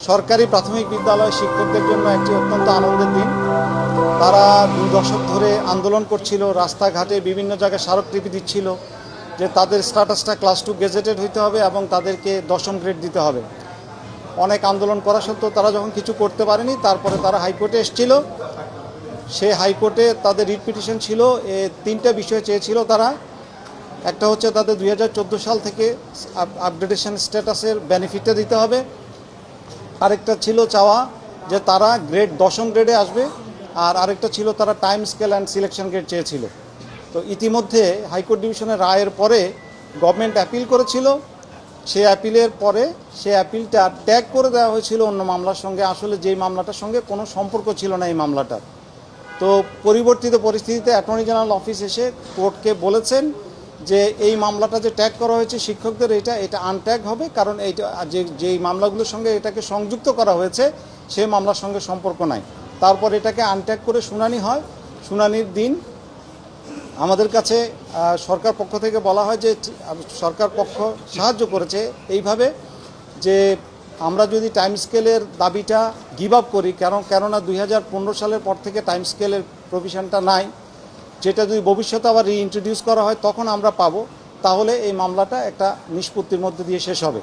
সরকারি প্রাথমিক বিদ্যালয় শিক্ষকদের জন্য একটি অত্যন্ত আনন্দের দিন। তারা 2 দশক ধরে আন্দোলন করছিল, রাস্তাঘাটে বিভিন্ন জায়গায় স্মারকলিপি দিচ্ছিল যে তাদের স্ট্যাটাসটা ক্লাস 2 গেজেটেড হইতে হবে এবং তাদেরকে 10ম গ্রেড দিতে হবে। অনেক আন্দোলন করা সত্ত্বেও তারা যখন কিছু করতে পারেনি, তারপরে তারা হাইকোর্টে এসেছিল। সেই হাইকোর্টে তাদের রিট পিটিশন ছিল, 3টা বিষয় চেয়েছিল তারা। একটা হচ্ছে তাদের 2014 সাল থেকে আপগ্রেডেশন স্ট্যাটাসের বেনিফিটটা দিতে হবে। আরেকটা ছিল চাওয়া যে তারা গ্রেড 10ম গ্রেডে আসবে, আর আরেকটা ছিল তারা time scale and selection grade চেয়েছিল। তো ইতিমধ্যে হাইকোর্ট ডিভিশনের রায়ের পরে গভর্নমেন্ট অ্যাপিল করেছিল। সেই অ্যাপিলের পরে সেই অ্যাপিলটা ট্যাগ করে দেওয়া হয়েছিল অন্য মামলার সঙ্গে। আসলে যেই মামলাটার সঙ্গে কোনো সম্পর্ক ছিল না এই মামলাটার। তো পরিবর্তিত পরিস্থিতিতে অ্যাটর্নি জেনারেল অফিস এসে কোর্টকে বলেছেন যে এই মামলাটা যে ট্যাগ করা হয়েছে শিক্ষকদের, এটা আনট্যাগ হবে, কারণ এইটা যেই মামলাগুলোর সঙ্গে এটাকে সংযুক্ত করা হয়েছে সেই মামলার সঙ্গে সম্পর্ক নাই। তারপর এটাকে আনট্যাগ করে শুনানি হয়। শুনানির দিন আমাদের কাছে সরকার পক্ষ থেকে বলা হয় যে সরকার পক্ষ সাহায্য করেছে এইভাবে যে আমরা যদি টাইম স্কেলের দাবিটা গিভ আপ করি, কেননা 2015 সালের পর থেকে টাইম স্কেলের প্রভিশনটা নাই, যেটা যদি ভবিষ্যতে আবার রিইন্ট্রোডিউস করা হয় তখন আমরা পাবো, তাহলে এই মামলাটা একটা নিষ্পত্তির মধ্যে দিয়ে শেষ হবে।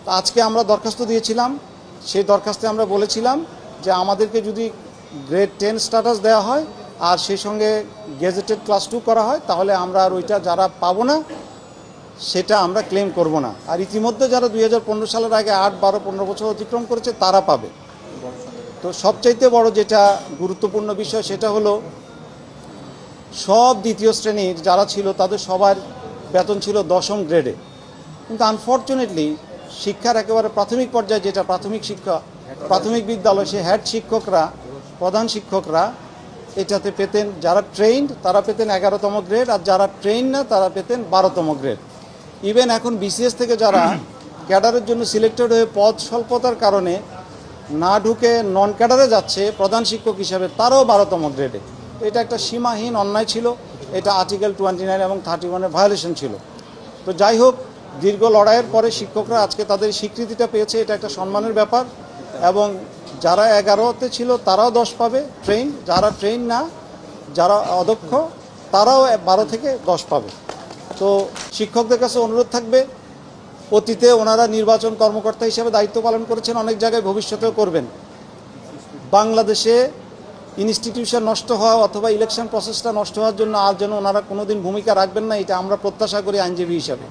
তো আজকে আমরা দরখাস্ত দিয়েছিলাম। সেই দরখাস্তে আমরা বলেছিলাম যে আমাদেরকে যদি গ্রেড 10 স্ট্যাটাস দেওয়া হয় আর সেই সঙ্গে গেজেটেড ক্লাস 2 করা হয়, তাহলে আমরা আর ওইটা যারা পাবো না সেটা আমরা ক্লেম করব না। আর ইতিমধ্যে যারা 2015 সালের আগে 8, 12, 15 বছর অতিক্রম করেছে তারা পাবে। তো সবচাইতে বড় যেটা গুরুত্বপূর্ণ বিষয় সেটা হলো সব দ্বিতীয় শ্রেণীর যারা ছিল তাদের সবার বেতন ছিল 10ম গ্রেডে। কিন্তু আনফর্চুনেটলি শিক্ষার একেবারে প্রাথমিক পর্যায়ে যেটা প্রাথমিক বিদ্যালয়, সে হেড শিক্ষকরা, প্রধান শিক্ষকরা এটাতে পেতেন, যারা ট্রেইনড তারা পেতেন 11তম গ্রেড, আর যারা ট্রেইন না তারা পেতেন 12তম গ্রেড। ইভেন এখন বিসিএস থেকে যারা ক্যাডারের জন্য সিলেক্টেড হয়ে পদ স্বল্পতার কারণে না ঢুকে নন ক্যাডারে যাচ্ছে প্রধান শিক্ষক হিসাবে, তারাও 12তম গ্রেডে। এটা একটা সীমাহীন অন্যায় ছিল। এটা আর্টিকেল 29 এবং 31-এর ভায়োলেশন ছিল। তো যাই হোক, দীর্ঘ লড়াইয়ের পরে শিক্ষকরা আজকে তাদের স্বীকৃতিটা পেয়েছে, এটা একটা সম্মানের ব্যাপার। এবং যারা 11তে ছিল তারাও 10 পাবে ট্রেন, যারা ট্রেন না, যারা অদক্ষ তারাও 12 থেকে 10 পাবে। তো শিক্ষকদের কাছে অনুরোধ থাকবে, অতীতে ওনারা নির্বাচন কর্মকর্তা হিসেবে দায়িত্ব পালন করেছেন, অনেক জায়গায় ভবিষ্যতেও করবেন। বাংলাদেশে ইনস্টিটিউশন নষ্ট হওয়া অথবা ইলেকশন প্রসেসটা নষ্ট হওয়ার জন্য আর যেন ওনারা কোনোদিন ভূমিকা রাখবেন না, এটা আমরা প্রত্যাশা করি আইনজীবী হিসাবে।